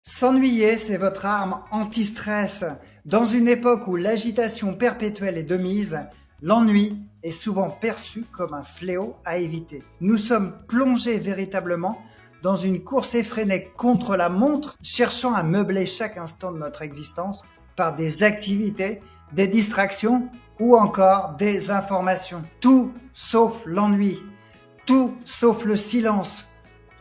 S'ennuyer, c'est votre arme anti-stress. Dans une époque où l'agitation perpétuelle est de mise, l'ennui est souvent perçu comme un fléau à éviter. Nous sommes plongés véritablement dans une course effrénée contre la montre, cherchant à meubler chaque instant de notre existence par des activités, des distractions ou encore des informations. Tout sauf l'ennui, tout sauf le silence,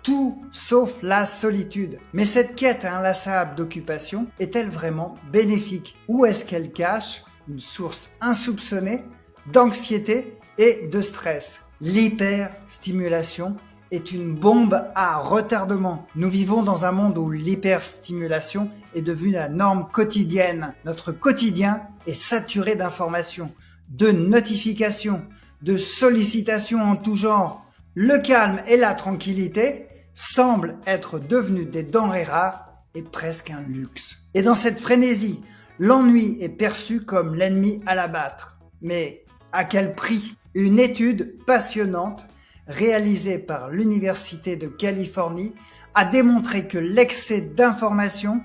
tout sauf la solitude. Mais cette quête inlassable d'occupation est-elle vraiment bénéfique? Ou est-ce qu'elle cache une source insoupçonnée d'anxiété et de stress? L'hyperstimulation est une bombe à retardement. Nous vivons dans un monde où l'hyperstimulation est devenue la norme quotidienne. Notre quotidien est saturé d'informations, de notifications, de sollicitations en tout genre. Le calme et la tranquillité semblent être devenus des denrées rares et presque un luxe. Et dans cette frénésie, l'ennui est perçu comme l'ennemi à l'abattre. Mais à quel prix? Une étude passionnante réalisée par l'Université de Californie a démontré que l'excès d'informations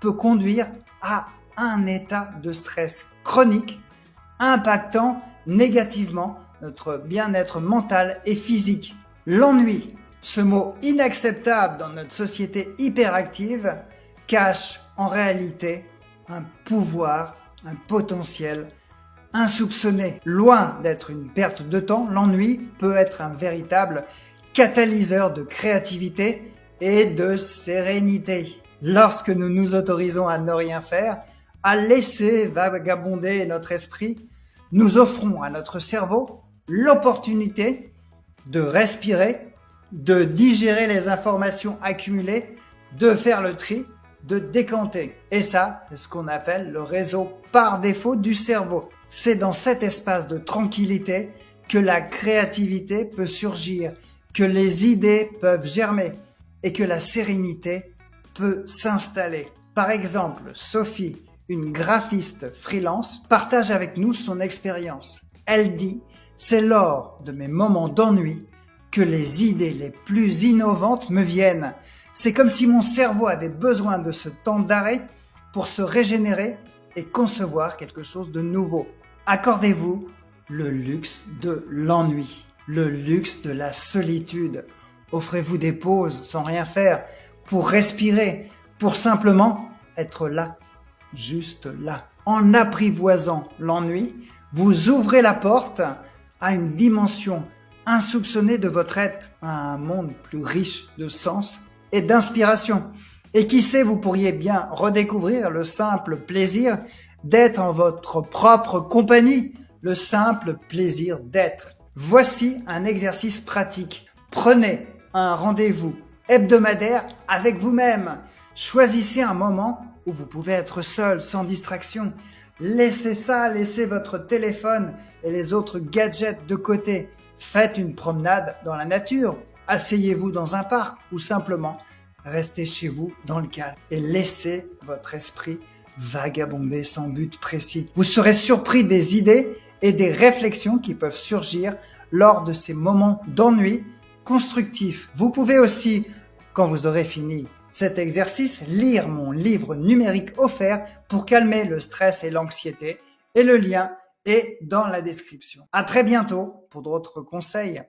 peut conduire à un état de stress chronique, impactant négativement notre bien-être mental et physique. L'ennui, ce mot inacceptable dans notre société hyperactive, cache en réalité un pouvoir, un potentiel insoupçonné. Loin d'être une perte de temps, l'ennui peut être un véritable catalyseur de créativité et de sérénité. Lorsque nous nous autorisons à ne rien faire, à laisser vagabonder notre esprit, nous offrons à notre cerveau l'opportunité de respirer, de digérer les informations accumulées, de faire le tri, de décanter. Et ça, c'est ce qu'on appelle le réseau par défaut du cerveau. C'est dans cet espace de tranquillité que la créativité peut surgir, que les idées peuvent germer et que la sérénité peut s'installer. Par exemple, Sophie, une graphiste freelance, partage avec nous son expérience. Elle dit « C'est lors de mes moments d'ennui que les idées les plus innovantes me viennent. C'est comme si mon cerveau avait besoin de ce temps d'arrêt pour se régénérer et concevoir quelque chose de nouveau. » Accordez-vous le luxe de l'ennui, le luxe de la solitude. Offrez-vous des pauses sans rien faire pour respirer, pour simplement être là, juste là. En apprivoisant l'ennui, vous ouvrez la porte à une dimension insoupçonnée de votre être, à un monde plus riche de sens et d'inspiration. Et qui sait, vous pourriez bien redécouvrir le simple plaisir d'être en votre propre compagnie, le simple plaisir d'être. Voici un exercice pratique. Prenez un rendez-vous hebdomadaire avec vous-même. Choisissez un moment où vous pouvez être seul, sans distraction. Laissez votre téléphone et les autres gadgets de côté. Faites une promenade dans la nature. Asseyez-vous dans un parc ou simplement restez chez vous dans le calme et laissez votre esprit vagabonder sans but précis. Vous serez surpris des idées et des réflexions qui peuvent surgir lors de ces moments d'ennui constructifs. Vous pouvez aussi, quand vous aurez fini cet exercice, lire mon livre numérique offert pour calmer le stress et l'anxiété, et le lien est dans la description. À très bientôt pour d'autres conseils.